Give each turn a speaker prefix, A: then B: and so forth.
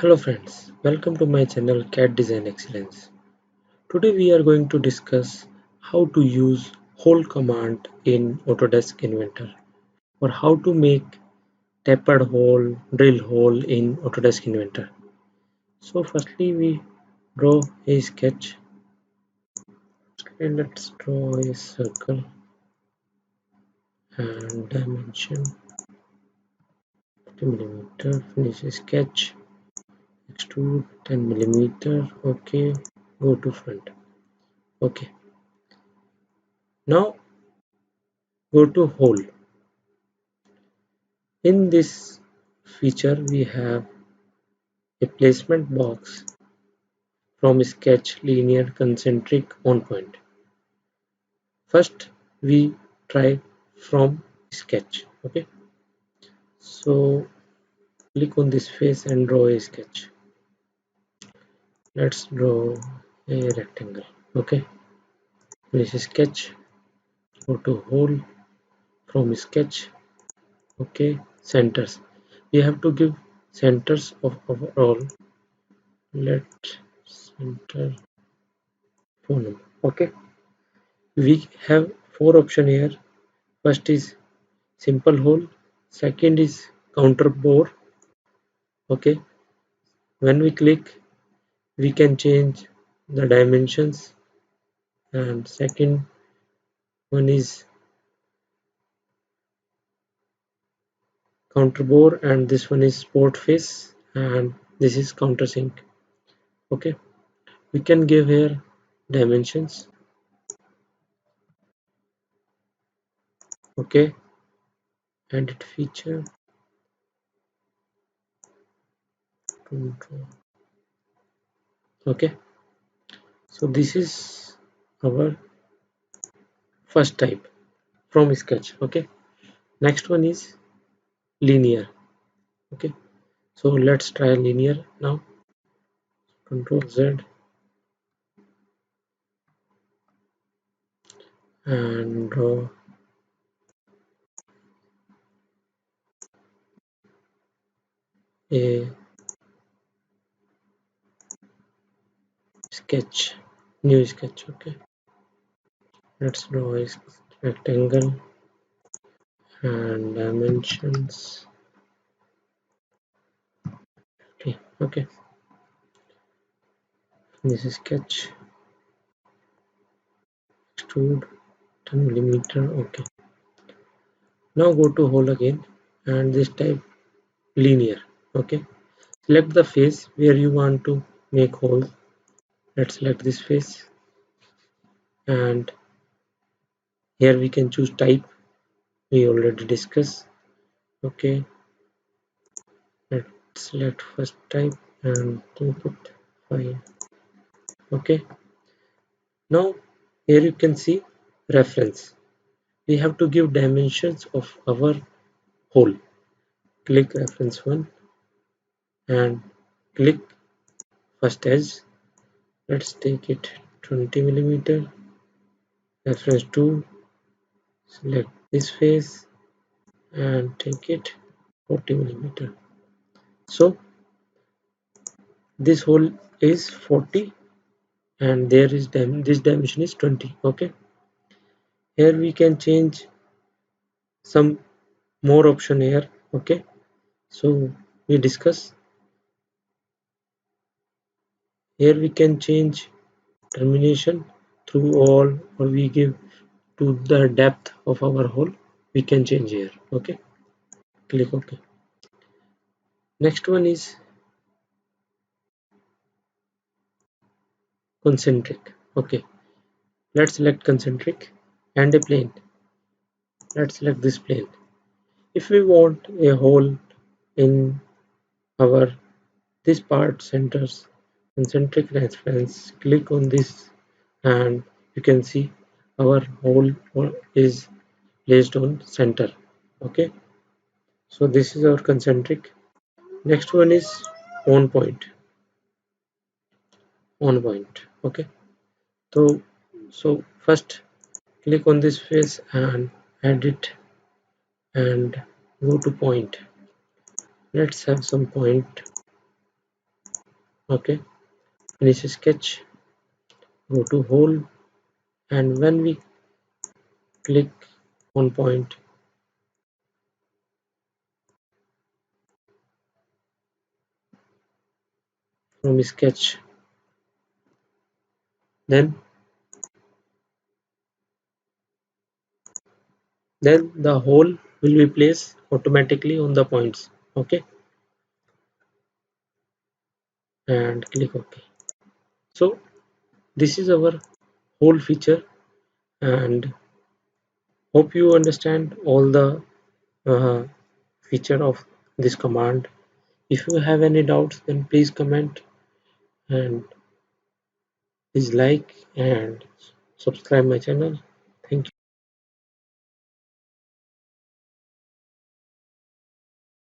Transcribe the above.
A: Hello friends, welcome to my channel CAD Design Excellence. Today we are going to discuss how to use hole command in Autodesk Inventor, or how to make tapered hole, drill hole in Autodesk Inventor. So firstly we draw a sketch, and let's draw a circle and dimension 50 mm, finish a sketch, extrude 10 mm, okay, go to front. Okay, now go to hole. In this feature we have a placement box from sketch, linear, concentric, on point. First we try from sketch. Okay, so click on this face and draw a sketch. Let's draw a rectangle. Okay, this is sketch, go to hole, from sketch. Okay, centers, we have to give centers of overall. Let center phone number. Okay, we have four options here. First is simple hole, second is counter bore. Okay, when we click we can change the dimensions, and second one is counter bore, and this one is sport face, and this is countersink. Okay, we can give here dimensions. Okay, edit feature, control. Okay, so this is our first type from sketch. Okay, next one is linear. Okay, so let's try linear now. Control Z and draw a sketch, new sketch. Okay, let's draw a rectangle and dimensions 50. Okay, this is sketch, extrude 10 mm. Okay, now go to hole again, and this type linear. Okay, select the face where you want to make hole. Let's select this face, and here we can choose type, we already discussed. Okay, let's select first type and keep it 5. Okay, now here you can see reference. We have to give dimensions of our hole. Click reference 1 and click first edge. Let's take it 20 mm. Reference 2, select this face and take it 40 mm. So this hole is 40 and there is this dimension is 20. Okay, here we can change some more option here. Okay, so we discuss here, we can change termination through all, or we give to the depth of our hole, we can change here. Okay, click OK. Next one is concentric. Okay, let's select concentric and a plane. Let's select this plane. If we want a hole in our this part centers concentric reference, click on this and you can see our hole is placed on center. Okay, so this is our concentric. Next one is on point. Okay, so first click on this face and edit and go to point. Let's have some point Okay, finish sketch, go to hole, and when we click on point, from sketch, then the hole will be placed automatically on the points. Okay, and click OK. So this is our whole feature, and hope you understand all the uh, feature of this command. If you have any doubts, then please comment, and please like and subscribe my channel.